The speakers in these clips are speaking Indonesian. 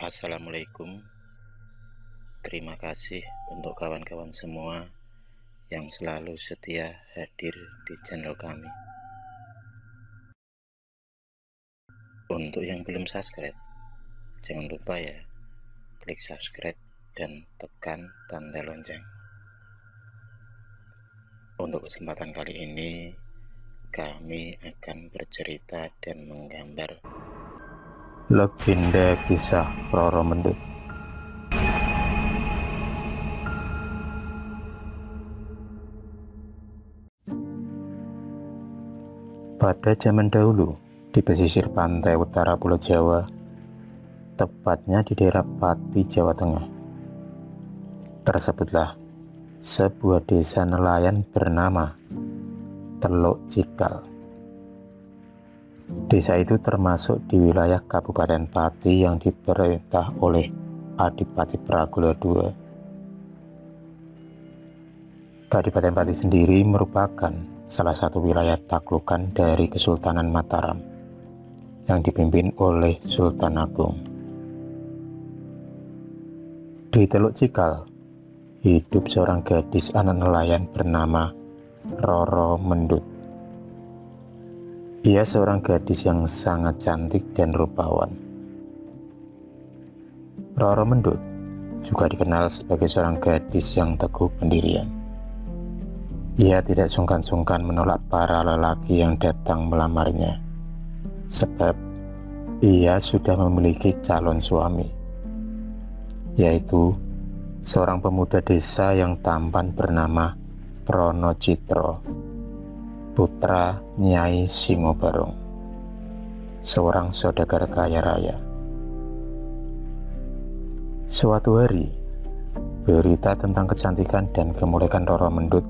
Assalamualaikum. Terima kasih untuk kawan-kawan semua yang selalu setia hadir di channel kami. Untuk yang belum subscribe, jangan lupa ya, klik subscribe dan tekan tanda lonceng. Untuk kesempatan kali ini, kami akan bercerita dan menggambar legenda kisah Roro Mendut. Pada zaman dahulu, di pesisir pantai utara Pulau Jawa, tepatnya di daerah Pati, Jawa Tengah, tersebutlah sebuah desa nelayan bernama Teluk Cikal. Desa itu termasuk di wilayah Kabupaten Pati yang diperintah oleh Adipati Pragula II. Kadipaten Pati sendiri merupakan salah satu wilayah taklukan dari Kesultanan Mataram yang dipimpin oleh Sultan Agung. Di Teluk Cikal hidup seorang gadis anak nelayan bernama Roro Mendut. Ia seorang gadis yang sangat cantik dan rupawan. Roro Mendut juga dikenal sebagai seorang gadis yang teguh pendirian. Ia tidak sungkan-sungkan menolak para lelaki yang datang melamarnya, sebab ia sudah memiliki calon suami, yaitu seorang pemuda desa yang tampan bernama Prono Citro, putra Nyai Singobarong, seorang saudagar kaya raya. Suatu hari, berita tentang kecantikan dan kemuliaan Roro Mendut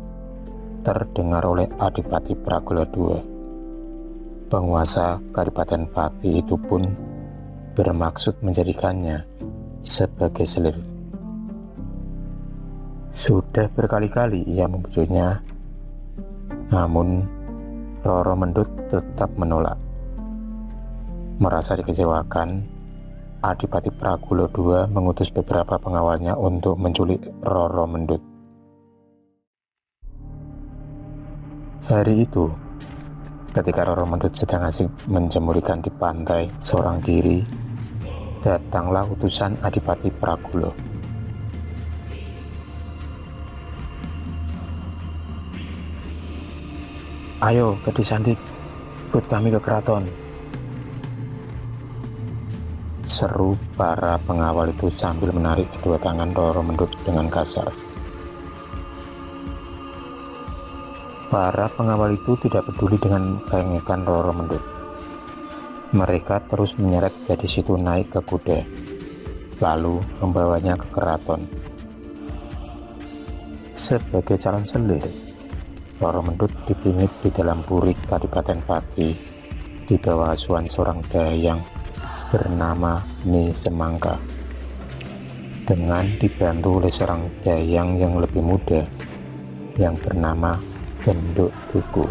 terdengar oleh Adipati Pragula II. Penguasa Kadipaten Pati itu pun bermaksud menjadikannya sebagai selir. Sudah berkali-kali ia membujuknya, namun Roro Mendut tetap menolak. Merasa dikecewakan, Adipati Pragula II mengutus beberapa pengawalnya untuk menculik Roro Mendut. Hari itu, ketika Roro Mendut sedang asik menjemur ikan di pantai seorang diri, datanglah utusan Adipati Pragula. "Ayo, gadis cantik, ikut kami ke keraton," seru para pengawal itu sambil menarik kedua tangan Roro Mendut dengan kasar. Para pengawal itu tidak peduli dengan rengekan Roro Mendut. Mereka terus menyeret gadis itu naik ke kuda, lalu membawanya ke keraton. Sebagai calon selir, Roro Mendut dipingit di dalam purik Kadipaten Pati di bawah asuhan seorang dayang bernama Ni Semangka, dengan dibantu oleh seorang dayang yang lebih muda yang bernama Genduk Duku.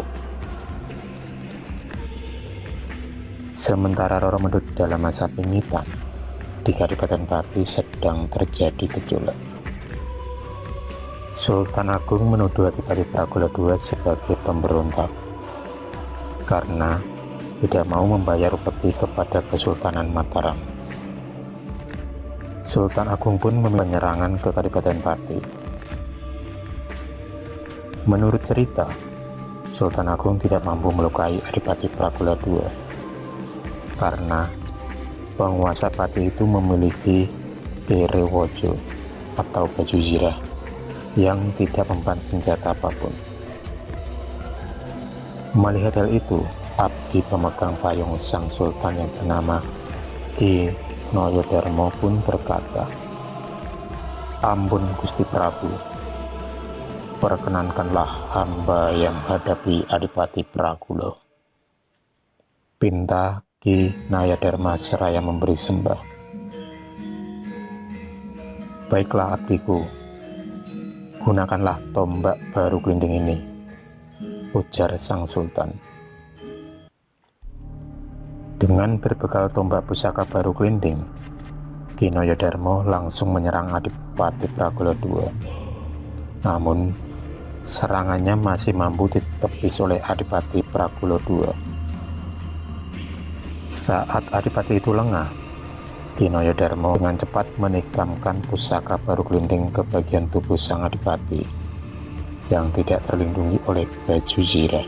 Sementara Roro Mendut dalam masa pingitan, di Kadipaten Pati sedang terjadi gejolak. Sultan Agung menuduh Adipati Pragula II sebagai pemberontak karena tidak mau membayar upeti kepada Kesultanan Mataram. Sultan Agung pun menyerangan ke Kadipaten Pati. Menurut cerita, Sultan Agung tidak mampu melukai Adipati Pragula II karena penguasa Pati itu memiliki Kerewojo atau baju zirah yang tidak mempan senjata apapun. Melihat hal itu, abdi pemegang payung sang sultan yang bernama Ki Noyodarmo pun berkata, "Ampun Gusti Prabu, perkenankanlah hamba yang hadapi Adipati Pragula." Pinta Ki Noyodarmo seraya memberi sembah. "Baiklah abdiku, gunakanlah tombak baru gelinding ini," ujar sang sultan. Dengan berbekal tombak pusaka baru gelinding, Kinoyodarmo langsung menyerang Adipati Prakulo II. Namun, serangannya masih mampu ditepis oleh Adipati Prakulo II. Saat Adipati itu lengah, Kinoyodarmo dengan cepat menikamkan pusaka baru gelinding ke bagian tubuh sang Adipati yang tidak terlindungi oleh baju zirah.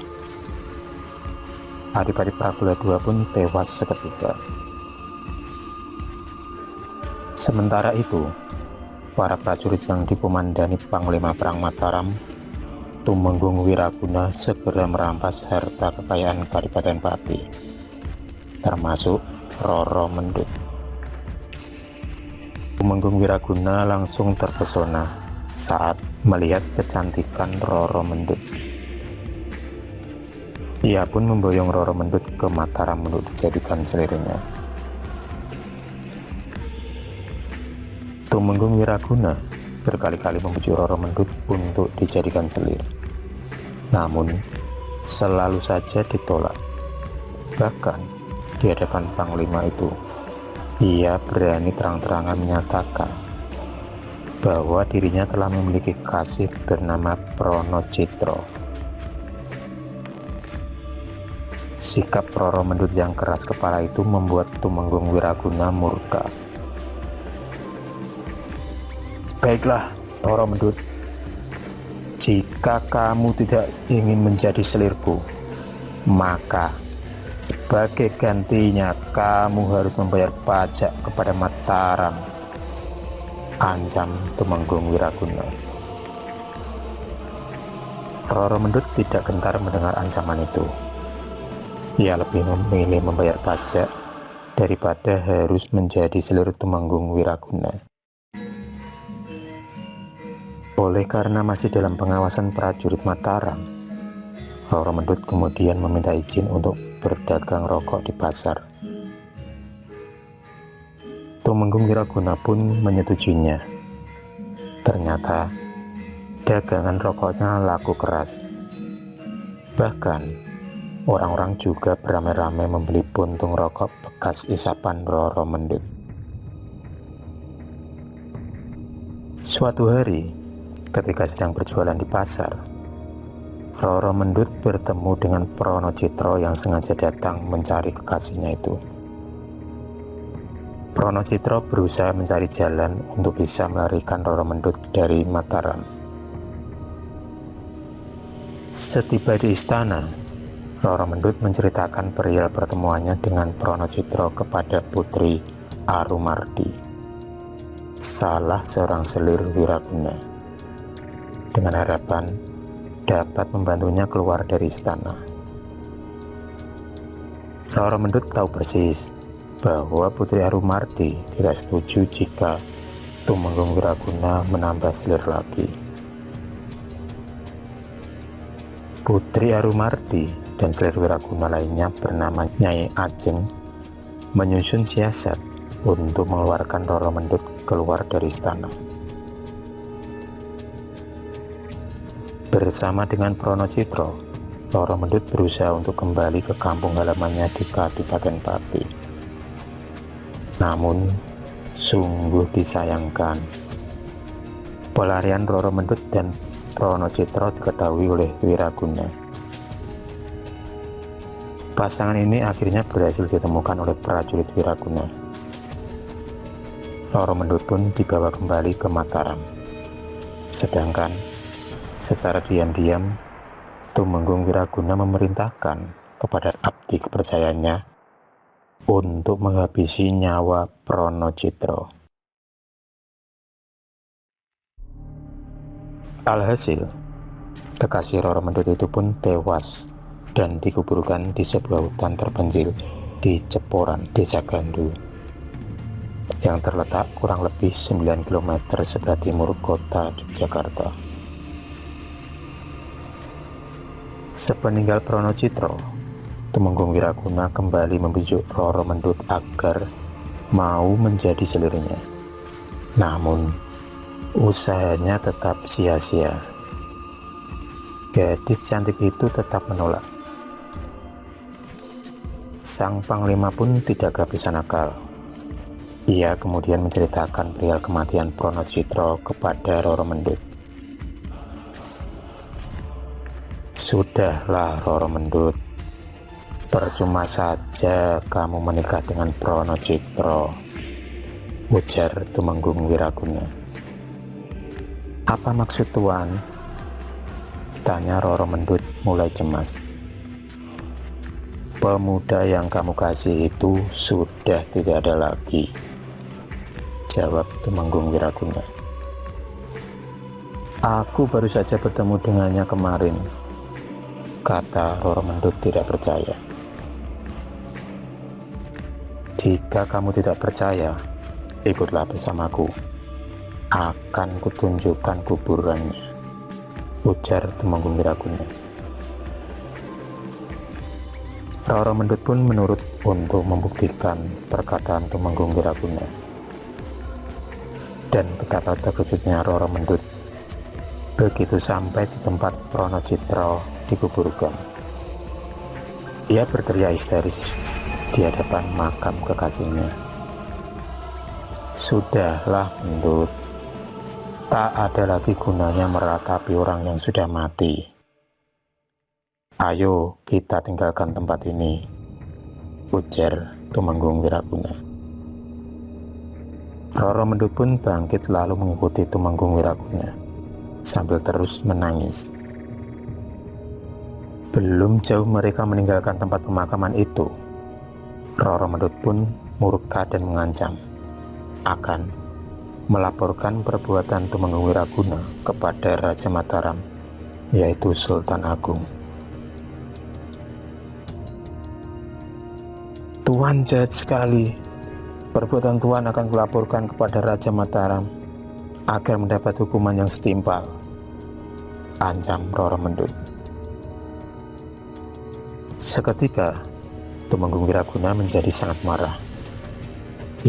Adipati Prakulo II pun tewas seketika. Sementara itu, para prajurit yang dikomandani Panglima Perang Mataram, Tumenggung Wiraguna, segera merampas harta kekayaan Kadipaten Pati, termasuk Roro Mendut. Tumenggung Wiraguna langsung terpesona saat melihat kecantikan Roro Mendut. Ia pun memboyong Roro Mendut ke Mataram untuk dijadikan selirnya. Tumenggung Wiraguna berkali-kali membujuk Roro Mendut untuk dijadikan selir. Namun, selalu saja ditolak. Bahkan, di hadapan Panglima itu, ia berani terang-terangan menyatakan bahwa dirinya telah memiliki kekasih bernama Pronocitro. Sikap Roro Mendut yang keras kepala itu membuat Tumenggung Wiraguna murka. Baiklah, Roro Mendut, jika kamu tidak ingin menjadi selirku, maka sebagai gantinya kamu harus membayar pajak kepada Mataram, ancam Tumenggung Wiraguna. Roro Mendut tidak gentar mendengar ancaman itu. Ia lebih memilih membayar pajak daripada harus menjadi selir Tumenggung Wiraguna. Oleh karena masih dalam pengawasan prajurit Mataram, Roro Mendut kemudian meminta izin untuk berdagang rokok di pasar. Tumenggung Wiraguna pun menyetujuinya. Ternyata, dagangan rokoknya laku keras. Bahkan, orang-orang juga beramai-ramai membeli puntung rokok bekas isapan Roro Mendut. Suatu hari, ketika sedang berjualan di pasar, Roro Mendut bertemu dengan Pronocitro yang sengaja datang mencari kekasihnya itu. Pronocitro berusaha mencari jalan untuk bisa melarikan Roro Mendut dari Mataram. Setiba di istana, Roro Mendut menceritakan perihal pertemuannya dengan Pronocitro kepada Putri Arumardi, salah seorang selir Wiraguna, dengan harapan dapat membantunya keluar dari istana. Roro Mendut tahu persis bahwa Putri Arumardi tidak setuju jika Tumenggung Wiraguna menambah selir lagi. Putri Arumardi dan selir Wiraguna lainnya bernama Nyai Ajeng menyusun siasat untuk mengeluarkan Roro Mendut keluar dari istana. Bersama dengan Pronocitro, Roro Mendut berusaha untuk kembali ke kampung halamannya di Kadipaten Pati. Namun, sungguh disayangkan, pelarian Roro Mendut dan Pronocitro diketahui oleh Wiraguna. Pasangan ini akhirnya berhasil ditemukan oleh prajurit Wiraguna. Roro Mendut pun dibawa kembali ke Mataram. Sedangkan secara diam-diam, Tumenggung Wiraguna memerintahkan kepada abdi kepercayaannya untuk menghabisi nyawa Pronocitro. Alhasil, kekasih Roro Mendut itu pun tewas dan dikuburkan di sebuah hutan terpencil di Ceporan, Desa Gandu, yang terletak kurang lebih 9 km sebelah timur kota Yogyakarta. Sepeninggal Pronocitro, Tumenggung Wiraguna kembali membujuk Roro Mendut agar mau menjadi selirnya. Namun, usahanya tetap sia-sia. Gadis cantik itu tetap menolak. Sang Panglima pun tidak kehabisan akal. Ia kemudian menceritakan perihal kematian Pronocitro kepada Roro Mendut. "Sudahlah Roro Mendut, percuma saja kamu menikah dengan Pronocitro," ujar Tumenggung Wiraguna. "Apa maksud Tuan?" tanya Roro Mendut mulai cemas. "Pemuda yang kamu kasih itu sudah tidak ada lagi," jawab Tumenggung Wiraguna. "Aku baru saja bertemu dengannya kemarin," kata Roro Mendut tidak percaya. "Jika kamu tidak percaya, ikutlah bersamaku. Akan kutunjukkan kuburannya," ujar Tumenggung Wiraguna. Roro Mendut pun menurut untuk membuktikan perkataan Tumenggung Wiraguna. Dan betapa terkejutnya Roro Mendut begitu sampai di tempat Pronocitro dikuburkan. Ia berteriak histeris di hadapan makam kekasihnya. "Sudahlah Mendut, tak ada lagi gunanya meratapi orang yang sudah mati. Ayo kita tinggalkan tempat ini," ujar Tumenggung Wiraguna. Roro Mendut pun bangkit lalu mengikuti Tumenggung Wiraguna sambil terus menangis. Belum jauh mereka meninggalkan tempat pemakaman itu, Roro Mendut pun murka dan mengancam akan melaporkan perbuatan Tumenggung Wiraguna kepada Raja Mataram, yaitu Sultan Agung. "Tuan jahat sekali. Perbuatan Tuan akan kulaporkan kepada Raja Mataram agar mendapat hukuman yang setimpal," ancam Roro Mendut. Seketika, Tumenggung Wiraguna menjadi sangat marah.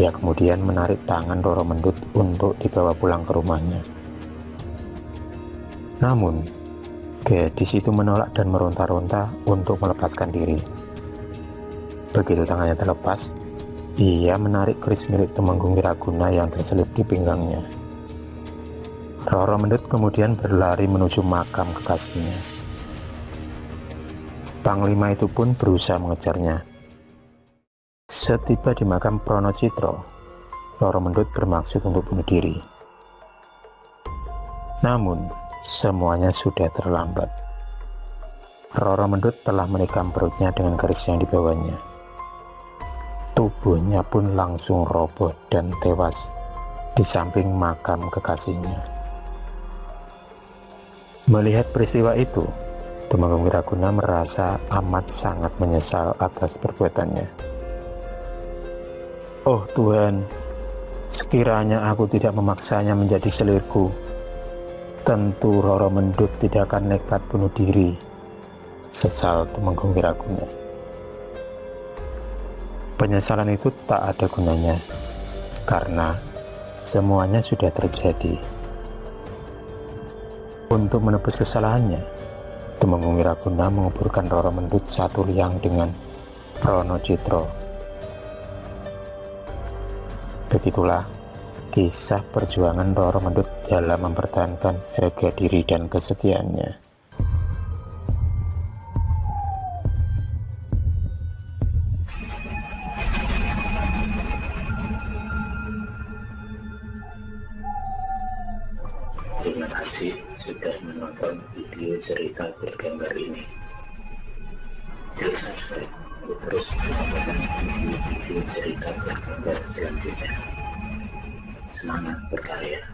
Ia kemudian menarik tangan Roro Mendut untuk dibawa pulang ke rumahnya. Namun, gadis itu menolak dan meronta-ronta untuk melepaskan diri. Begitu tangannya terlepas, ia menarik keris milik Tumenggung Wiraguna yang terselip di pinggangnya. Roro Mendut kemudian berlari menuju makam kekasihnya. Panglima itu pun berusaha mengejarnya. Setiba di makam Pronocitro, Roro Mendut bermaksud untuk bunuh diri. Namun, semuanya sudah terlambat. Roro Mendut telah menikam perutnya dengan keris yang dibawanya. Tubuhnya pun langsung roboh dan tewas di samping makam kekasihnya. Melihat peristiwa itu, Tumenggung Wiraguna merasa amat sangat menyesal atas perbuatannya. "Oh Tuhan, sekiranya aku tidak memaksanya menjadi selirku, tentu Roro Mendut tidak akan nekat bunuh diri," sesal Tumenggung Wiraguna. Penyesalan itu tak ada gunanya, karena semuanya sudah terjadi. Untuk menebus kesalahannya, Tumenggung Wiraguna menguburkan Roro Mendut satu liang dengan Pronocitro. Begitulah kisah perjuangan Roro Mendut dalam mempertahankan harga diri dan kesetiaannya. Terima kasih sudah menonton video cerita bergambar ini. Klik subscribe untuk terus mendapatkan video-video cerita bergambar selanjutnya. Semangat berkarya.